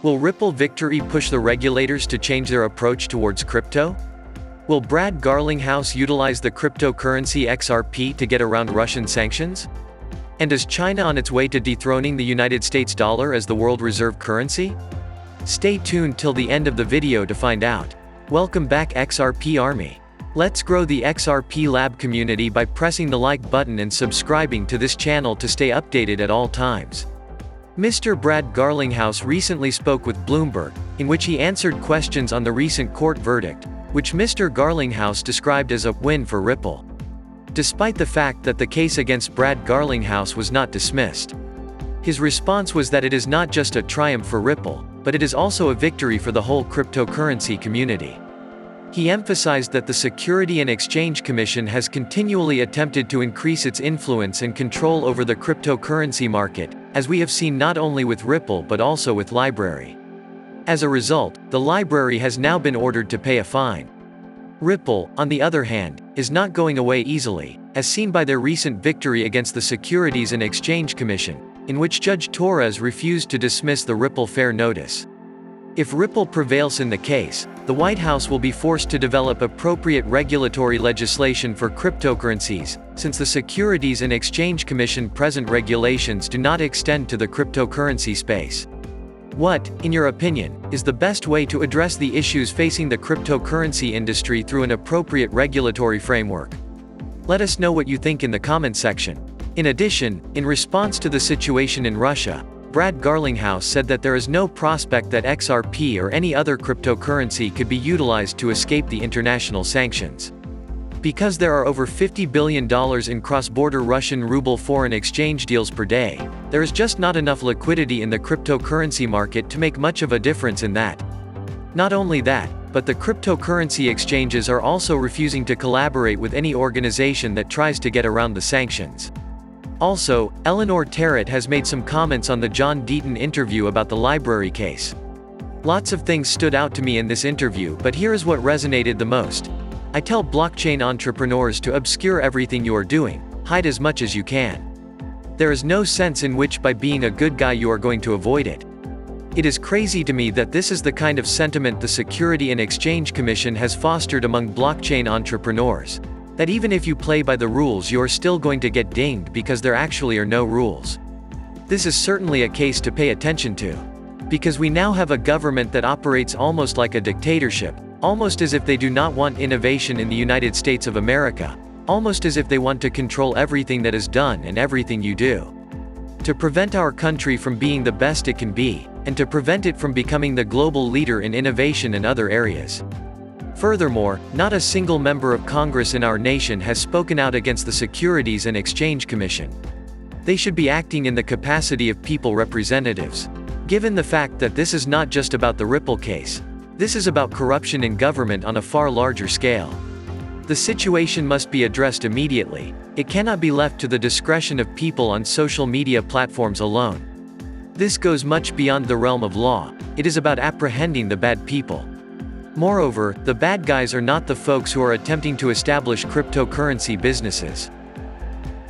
Will Ripple victory push the regulators to change their approach towards crypto? Will Brad Garlinghouse utilize the cryptocurrency XRP to get around Russian sanctions? And is China on its way to dethroning the United States dollar as the world reserve currency? Stay tuned till the end of the video to find out. Welcome back XRP Army. Let's grow the XRP Lab community by pressing the like button and subscribing to this channel to stay updated at all times. Mr. Brad Garlinghouse recently spoke with Bloomberg, in which he answered questions on the recent court verdict, which Mr. Garlinghouse described as a win for Ripple. Despite the fact that the case against Brad Garlinghouse was not dismissed. His response was that it is not just a triumph for Ripple, but it is also a victory for the whole cryptocurrency community. He emphasized that the Securities and Exchange Commission has continually attempted to increase its influence and control over the cryptocurrency market, as we have seen not only with Ripple but also with Library. As a result, the Library has now been ordered to pay a fine. Ripple, on the other hand, is not going away easily, as seen by their recent victory against the Securities and Exchange Commission, in which Judge Torres refused to dismiss the Ripple Fair Notice. If Ripple prevails in the case, the White House will be forced to develop appropriate regulatory legislation for cryptocurrencies, since the Securities and Exchange Commission present regulations do not extend to the cryptocurrency space. What, in your opinion, is the best way to address the issues facing the cryptocurrency industry through an appropriate regulatory framework? Let us know what you think in the comment section. In addition, in response to the situation in Russia, Brad Garlinghouse said that there is no prospect that XRP or any other cryptocurrency could be utilized to escape the international sanctions. Because there are over $50 billion in cross-border Russian ruble foreign exchange deals per day, there is just not enough liquidity in the cryptocurrency market to make much of a difference in that. Not only that, but the cryptocurrency exchanges are also refusing to collaborate with any organization that tries to get around the sanctions. Also, Eleanor Terrett has made some comments on the John Deaton interview about the Library case. Lots of things stood out to me in this interview, but here is what resonated the most. I tell blockchain entrepreneurs to obscure everything you are doing, hide as much as you can. There is no sense in which by being a good guy you are going to avoid it. It is crazy to me that this is the kind of sentiment the Securities and Exchange Commission has fostered among blockchain entrepreneurs. That even if you play by the rules you are still going to get dinged because there actually are no rules. This is certainly a case to pay attention to. Because we now have a government that operates almost like a dictatorship, almost as if they do not want innovation in the United States of America, almost as if they want to control everything that is done and everything you do. To prevent our country from being the best it can be, and to prevent it from becoming the global leader in innovation in other areas. Furthermore, not a single member of Congress in our nation has spoken out against the Securities and Exchange Commission. They should be acting in the capacity of people representatives. Given the fact that this is not just about the Ripple case, this is about corruption in government on a far larger scale. The situation must be addressed immediately. It cannot be left to the discretion of people on social media platforms alone. This goes much beyond the realm of law. It is about apprehending the bad people. Moreover, the bad guys are not the folks who are attempting to establish cryptocurrency businesses.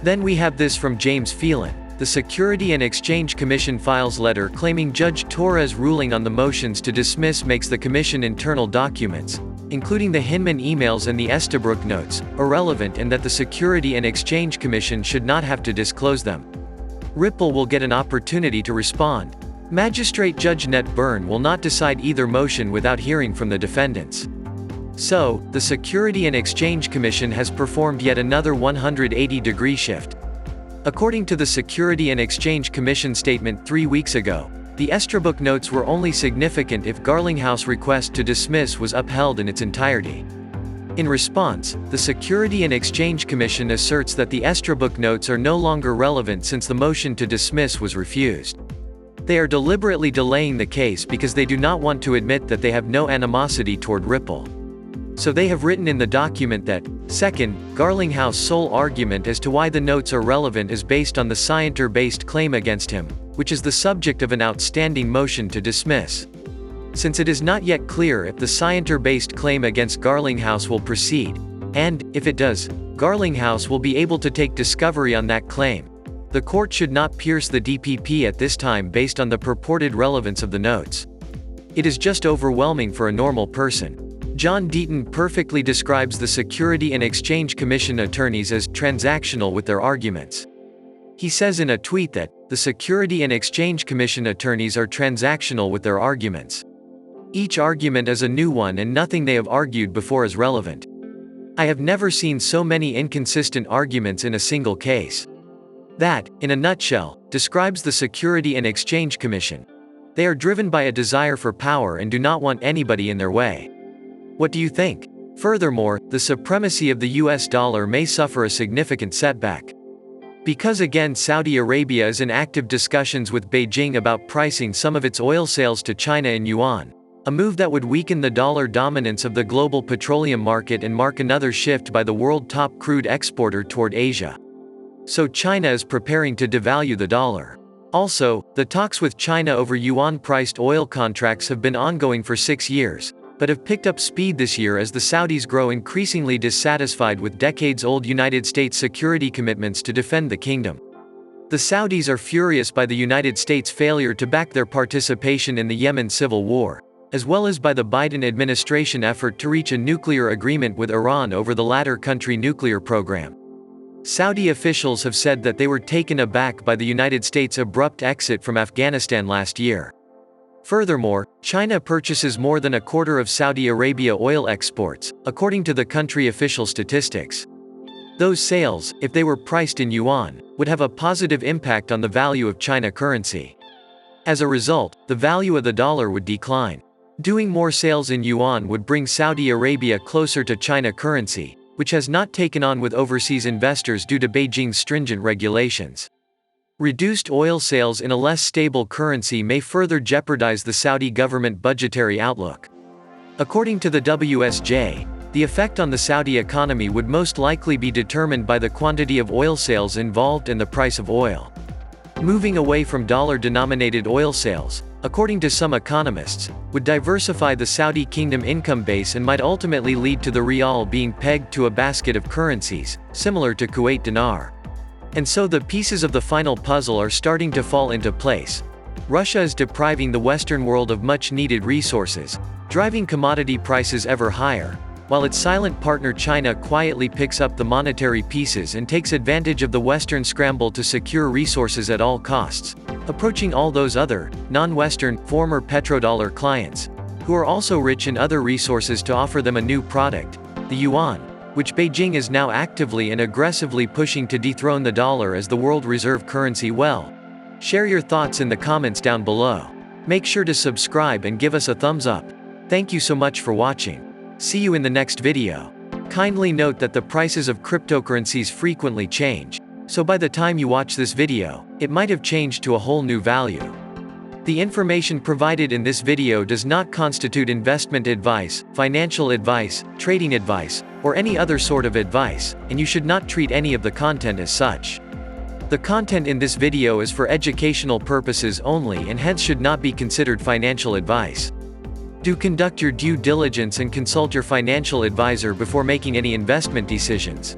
Then we have this from James Phelan. The Securities and Exchange Commission files letter claiming Judge Torres' ruling on the motions to dismiss makes the Commission internal documents, including the Hinman emails and the Estabrook notes, irrelevant and that the Securities and Exchange Commission should not have to disclose them. Ripple will get an opportunity to respond. Magistrate Judge Ned Byrne will not decide either motion without hearing from the defendants. So, the Securities and Exchange Commission has performed yet another 180-degree shift. According to the Securities and Exchange Commission statement 3 weeks ago, the Estabrook notes were only significant if Garlinghouse's request to dismiss was upheld in its entirety. In response, the Securities and Exchange Commission asserts that the Estabrook notes are no longer relevant since the motion to dismiss was refused. They are deliberately delaying the case because they do not want to admit that they have no animosity toward Ripple. So they have written in the document that, second, Garlinghouse's sole argument as to why the notes are relevant is based on the scienter-based claim against him, which is the subject of an outstanding motion to dismiss. Since it is not yet clear if the scienter-based claim against Garlinghouse will proceed, and, if it does, Garlinghouse will be able to take discovery on that claim, the court should not pierce the DPP at this time based on the purported relevance of the notes. It is just overwhelming for a normal person. John Deaton perfectly describes the Security and Exchange Commission attorneys as transactional with their arguments. He says in a tweet that, the Security and Exchange Commission attorneys are transactional with their arguments. Each argument is a new one and nothing they have argued before is relevant. I have never seen so many inconsistent arguments in a single case. That, in a nutshell, describes the Security and Exchange Commission. They are driven by a desire for power and do not want anybody in their way. What do you think? Furthermore, the supremacy of the US dollar may suffer a significant setback. Because again Saudi Arabia is in active discussions with Beijing about pricing some of its oil sales to China in yuan, a move that would weaken the dollar dominance of the global petroleum market and mark another shift by the world top crude exporter toward Asia. So China is preparing to devalue the dollar. Also, the talks with China over yuan-priced oil contracts have been ongoing for 6 years, but have picked up speed this year as the Saudis grow increasingly dissatisfied with decades-old United States security commitments to defend the kingdom. The Saudis are furious by the United States' failure to back their participation in the Yemen civil war, as well as by the Biden administration effort to reach a nuclear agreement with Iran over the latter country nuclear program. Saudi officials have said that they were taken aback by the United States' abrupt exit from Afghanistan last year. Furthermore, China purchases more than a quarter of Saudi Arabia oil exports, according to the country official statistics. Those sales, if they were priced in yuan, would have a positive impact on the value of China currency. As a result, the value of the dollar would decline. Doing more sales in yuan would bring Saudi Arabia closer to China currency, which has not taken on with overseas investors due to Beijing's stringent regulations. Reduced oil sales in a less stable currency may further jeopardize the Saudi government budgetary outlook. According to the WSJ, the effect on the Saudi economy would most likely be determined by the quantity of oil sales involved and the price of oil. Moving away from dollar-denominated oil sales, according to some economists, would diversify the Saudi kingdom income base and might ultimately lead to the rial being pegged to a basket of currencies, similar to Kuwait dinar. And so the pieces of the final puzzle are starting to fall into place. Russia is depriving the Western world of much-needed resources, driving commodity prices ever higher, while its silent partner China quietly picks up the monetary pieces and takes advantage of the Western scramble to secure resources at all costs, approaching all those other, non-Western, former petrodollar clients, who are also rich in other resources to offer them a new product, the yuan, which Beijing is now actively and aggressively pushing to dethrone the dollar as the world reserve currency. Well, share your thoughts in the comments down below. Make sure to subscribe and give us a thumbs up. Thank you so much for watching. See you in the next video. Kindly note that the prices of cryptocurrencies frequently change, so by the time you watch this video, it might have changed to a whole new value. The information provided in this video does not constitute investment advice, financial advice, trading advice, or any other sort of advice, and you should not treat any of the content as such. The content in this video is for educational purposes only and hence should not be considered financial advice. Do conduct your due diligence and consult your financial advisor before making any investment decisions.